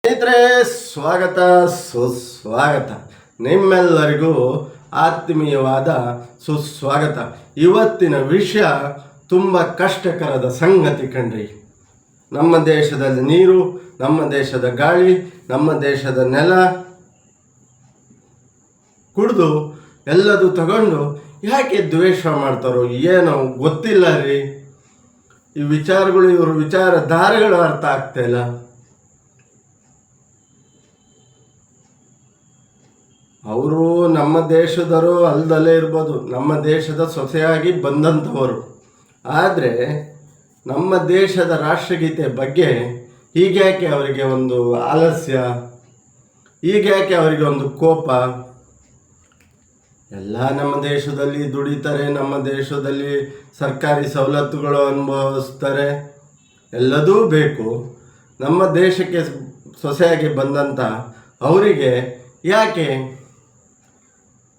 ಸ್ನೇಹಿತರೆ, ಸ್ವಾಗತ ಸುಸ್ವಾಗತ. ನಿಮ್ಮೆಲ್ಲರಿಗೂ ಆತ್ಮೀಯವಾದ ಸುಸ್ವಾಗತ. ಇವತ್ತಿನ ವಿಷಯ ತುಂಬ ಕಷ್ಟಕರದ ಸಂಗತಿ ಕಣ್ರಿ. ನಮ್ಮ ದೇಶದ ನೀರು, ನಮ್ಮ ದೇಶದ ಗಾಳಿ, ನಮ್ಮ ದೇಶದ ನೆಲ ಕುಡಿದು ಎಲ್ಲದು ತಗೊಂಡು ಯಾಕೆ ದ್ವೇಷ ಮಾಡ್ತಾರೋ ಏನೋ ಗೊತ್ತಿಲ್ಲ ರೀ. ಈ ವಿಚಾರಗಳು, ಇವ್ರ ವಿಚಾರಧಾರೆಗಳು ಅರ್ಥ ಆಗ್ತಾ ಇಲ್ಲ. ಅವರು ನಮ್ಮ ದೇಶದವರು ಅಲ್ದಲ್ಲೇ ಇರ್ಬೋದು, ನಮ್ಮ ದೇಶದ ಸೊಸೆಯಾಗಿ ಬಂದಂಥವರು. ಆದರೆ ನಮ್ಮ ದೇಶದ ರಾಷ್ಟ್ರಗೀತೆ ಬಗ್ಗೆ ಹೀಗ್ಯಾಕೆ ಅವರಿಗೆ ಒಂದು ಆಲಸ್ಯ, ಹೀಗ್ಯಾಕೆ ಅವರಿಗೆ ಒಂದು ಕೋಪ? ಎಲ್ಲ ನಮ್ಮ ದೇಶದಲ್ಲಿ ದುಡಿತಾರೆ, ನಮ್ಮ ದೇಶದಲ್ಲಿ ಸರ್ಕಾರಿ ಸವಲತ್ತುಗಳು ಅನುಭವಿಸ್ತಾರೆ, ಎಲ್ಲದೂ ಬೇಕು. ನಮ್ಮ ದೇಶಕ್ಕೆ ಸೊಸೆಯಾಗಿ ಬಂದಂಥ ಅವರಿಗೆ ಯಾಕೆ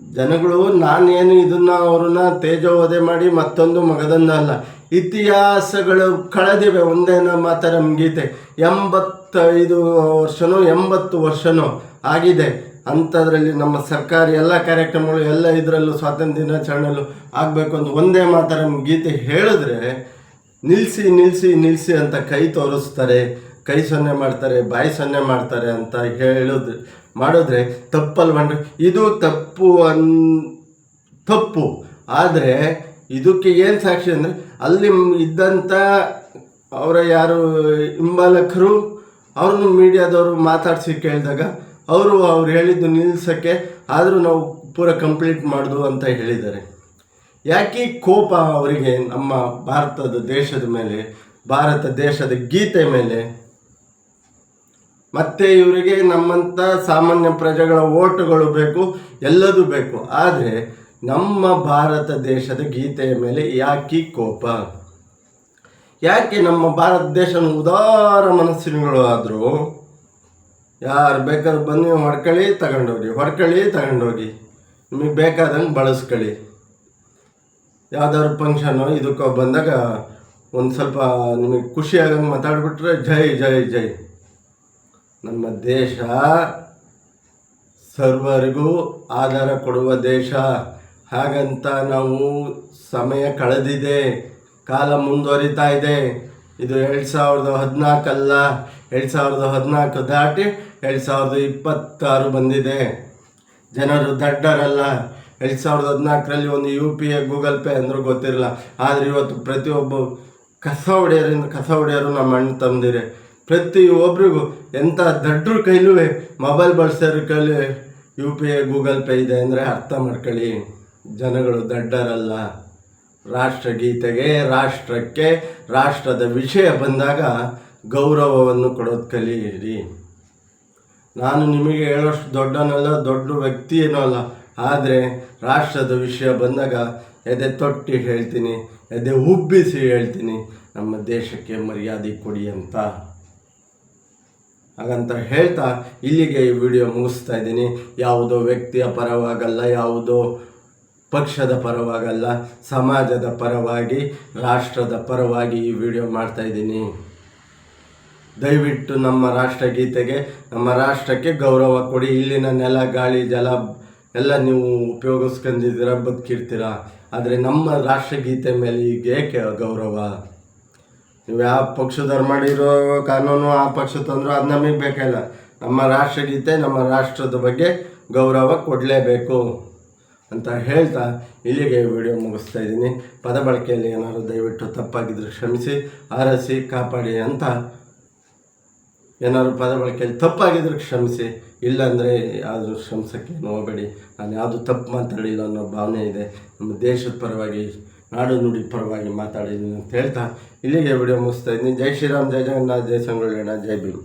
ಜನಗಳು, ನಾನೇನು ಇದನ್ನು ಅವ್ರನ್ನ ತೇಜೋವಧೆ ಮಾಡಿ ಮತ್ತೊಂದು ಮಗದೊಂದಲ್ಲ, ಇತಿಹಾಸಗಳು ಕಳೆದಿವೆ. ಒಂದೇನ ಮಾತರಂ ಗೀತೆ 85 ವರ್ಷನೋ 80 ವರ್ಷನೋ ಆಗಿದೆ. ಅಂಥದ್ರಲ್ಲಿ ನಮ್ಮ ಸರ್ಕಾರಿ ಎಲ್ಲ ಕಾರ್ಯಕ್ರಮಗಳು ಎಲ್ಲ ಇದರಲ್ಲೂ ಸ್ವಾತಂತ್ರ್ಯ ದಿನಾಚರಣೆಯಲ್ಲೂ ಆಗಬೇಕು ಅಂತ ಒಂದೇ ಮಾತರಂ ಗೀತೆ ಹೇಳಿದ್ರೆ ನಿಲ್ಲಿಸಿ ನಿಲ್ಲಿಸಿ ನಿಲ್ಲಿಸಿ ಅಂತ ಕೈ ತೋರಿಸ್ತಾರೆ, ಕೈ ಸೊನ್ನೆ ಮಾಡ್ತಾರೆ, ಬಾಯಿ ಸೊನ್ನೆ ಮಾಡ್ತಾರೆ ಅಂತ ಮಾಡಿದ್ರೆ ತಪ್ಪಲ್ವನ್ರಿ. ಇದು ತಪ್ಪು. ಆದರೆ ಇದಕ್ಕೆ ಏನು ಸಾಕ್ಷಿ ಅಂದರೆ, ಅಲ್ಲಿ ಇದ್ದಂಥ ಅವರ ಯಾರು ಹಿಂಬಾಲಕರು ಅವ್ರನ್ನ ಮೀಡಿಯಾದವರು ಮಾತಾಡಿಸಿ ಕೇಳಿದಾಗ ಅವರು ಹೇಳಿದ್ದು ನಿಲ್ಲಿಸೋಕ್ಕೆ ಆದರೂ ನಾವು ಪೂರ ಕಂಪ್ಲೀಟ್ ಮಾಡೋದು ಅಂತ ಹೇಳಿದ್ದಾರೆ. ಯಾಕೆ ಕೋಪ ಅವರಿಗೆ ನಮ್ಮ ಭಾರತದ ದೇಶದ ಮೇಲೆ, ಭಾರತ ದೇಶದ ಗೀತೆ ಮೇಲೆ? ಮತ್ತು ಇವರಿಗೆ ನಮ್ಮಂಥ ಸಾಮಾನ್ಯ ಪ್ರಜೆಗಳ ಓಟುಗಳು ಬೇಕು, ಎಲ್ಲದೂ ಬೇಕು. ಆದರೆ ನಮ್ಮ ಭಾರತ ದೇಶದ ಗೀತೆಯ ಮೇಲೆ ಯಾಕೆ ಕೋಪ? ಯಾಕೆ ನಮ್ಮ ಭಾರತ ದೇಶ ಉದಾರ ಮನಸ್ಸಿನಗಳು ಆದರೂ ಯಾರು ಬೇಕಾದ್ರೂ ಬನ್ನಿ ಹೊಡ್ಕೊಳ್ಳಿ ತಗೊಂಡೋಗಿ ನಿಮಗೆ ಬೇಕಾದಂಗೆ ಬಳಸ್ಕೊಳ್ಳಿ. ಯಾವ್ದಾದ್ರು ಫಂಕ್ಷನು ಇದಕ್ಕೋ ಬಂದಾಗ ಒಂದು ಸ್ವಲ್ಪ ನಿಮಗೆ ಖುಷಿಯಾಗಂಗೆ ಮಾತಾಡ್ಬಿಟ್ರೆ ಜೈ ಜೈ ಜೈ. ನಮ್ಮ ದೇಶ ಸರ್ವರಿಗೂ ಆಧಾರ ಕೊಡುವ ದೇಶ. ಹಾಗಂತ ನಾವು ಸಮಯ ಕಳೆದಿದೆ, ಕಾಲ ಮುಂದುವರಿತಾ ಇದೆ. ಇದು 2014 ಅಲ್ಲ, 2014 ದಾಟಿ 2026 ಬಂದಿದೆ. ಜನರು ದಡ್ಡರಲ್ಲ. 2014ರಲ್ಲಿ ಒಂದು UPA ಗೂಗಲ್ ಪೇ ಅಂದರೂ ಗೊತ್ತಿರಲ್ಲ. ಆದರೆ ಇವತ್ತು ಪ್ರತಿಯೊಬ್ಬ ಕಸ ಹೊಡೆಯೋರು ನಮ್ಮ ಅಣ್ಣ ತಮ್ಮದಿರೆ. ಪ್ರತಿಯೊಬ್ಬರಿಗೂ ಎಂಥ ದಡ್ಡ್ರ ಕೈಲೂ ಮೊಬೈಲ್ ಬಳಸೋರ ಕೈಲಿ UPA ಗೂಗಲ್ ಪೇ ಇದೆ ಅಂದರೆ ಅರ್ಥ ಮಾಡ್ಕೊಳ್ಳಿ. ಜನಗಳು ದಡ್ಡರಲ್ಲ. ರಾಷ್ಟ್ರಗೀತೆಗೆ, ರಾಷ್ಟ್ರಕ್ಕೆ, ರಾಷ್ಟ್ರದ ವಿಷಯ ಬಂದಾಗ ಗೌರವವನ್ನು ಕೊಡೋದು ಕಲಿಯಿರಿ. ನಾನು ನಿಮಗೆ ಹೇಳೋಷ್ಟು ದೊಡ್ಡನಲ್ಲ, ದೊಡ್ಡ ವ್ಯಕ್ತಿ ಏನೂ ಅಲ್ಲ. ಆದರೆ ರಾಷ್ಟ್ರದ ವಿಷಯ ಬಂದಾಗ ಎದೆ ತೊಟ್ಟಿ ಹೇಳ್ತೀನಿ, ಎದೆ ಉಬ್ಬಿಸಿ ಹೇಳ್ತೀನಿ, ನಮ್ಮ ದೇಶಕ್ಕೆ ಮರ್ಯಾದೆ ಕೊಡಿ ಅಂತ. ಹಾಗಂತ ಹೇಳ್ತಾ ಇಲ್ಲಿಗೆ ಈ ವಿಡಿಯೋ ಮುಗಿಸ್ತಾ ಇದ್ದೀನಿ. ಯಾವುದೋ ವ್ಯಕ್ತಿಯ ಪರವಾಗಲ್ಲ, ಯಾವುದೋ ಪಕ್ಷದ ಪರವಾಗಲ್ಲ, ಸಮಾಜದ ಪರವಾಗಿ, ರಾಷ್ಟ್ರದ ಪರವಾಗಿ ಈ ವಿಡಿಯೋ ಮಾಡ್ತಾಯಿದ್ದೀನಿ. ದಯವಿಟ್ಟು ನಮ್ಮ ರಾಷ್ಟ್ರಗೀತೆಗೆ, ನಮ್ಮ ರಾಷ್ಟ್ರಕ್ಕೆ ಗೌರವ ಕೊಡಿ. ಇಲ್ಲಿನ ನೆಲ, ಗಾಳಿ, ಜಲ ಎಲ್ಲ ನೀವು ಉಪಯೋಗಿಸ್ಕೊಂಡಿದ್ದೀರ, ಬದುಕಿರ್ತೀರ. ಆದರೆ ನಮ್ಮ ರಾಷ್ಟ್ರಗೀತೆ ಮೇಲೆ ಈಗ ಏಕೆ ಗೌರವ? ನೀವು ಯಾವ ಪಕ್ಷದವ್ರು ಮಾಡಿರೋ ಕಾನೂನು ಆ ಪಕ್ಷ ತಂದರೂ ಅದು ನಮಗೆ ಬೇಕಿಲ್ಲ. ನಮ್ಮ ರಾಷ್ಟ್ರಗೀತೆ, ನಮ್ಮ ರಾಷ್ಟ್ರದ ಬಗ್ಗೆ ಗೌರವ ಕೊಡಲೇಬೇಕು ಅಂತ ಹೇಳ್ತಾ ಇಲ್ಲಿಗೆ ವಿಡಿಯೋ ಮುಗಿಸ್ತಾ ಇದ್ದೀನಿ. ಪದ ಬಳಕೆಯಲ್ಲಿ ಏನಾದರೂ ದಯವಿಟ್ಟು ತಪ್ಪಾಗಿದ್ದರೆ ಕ್ಷಮಿಸಿ, ಆರೈಸಿ, ಕಾಪಾಡಿ ಅಂತ. ಏನಾದ್ರು ಪದ ಬಳಕೆಯಲ್ಲಿ ತಪ್ಪಾಗಿದ್ರೆ ಕ್ಷಮಿಸಿ, ಇಲ್ಲಾಂದರೆ ಯಾವುದು ಶ್ರಮಿಸೋಕ್ಕೆ ಹೋಗಬೇಡಿ. ನಾನು ಯಾವುದು ತಪ್ಪು ಮಾತಾಡಿಲ್ಲ ಅನ್ನೋ ಭಾವನೆ ಇದೆ. ನಮ್ಮ ದೇಶದ ಪರವಾಗಿ, ನಾಡು ನುಡಿ ಪರವಾಗಿ ಮಾತಾಡಿದ್ದೀನಿ ಅಂತ ಹೇಳ್ತಾ ಇಲ್ಲಿಗೆ ವಿಡಿಯೋ ಮುಗಿಸ್ತಾ ಇದ್ದೀನಿ. ಜೈ ಶ್ರೀರಾಮ್, ಜೈ ಜಗನ್ನಾಥ್, ಜೈ ಸಂಗೊಳ್ಳಿ, ಜೈ ಭೀಮ್.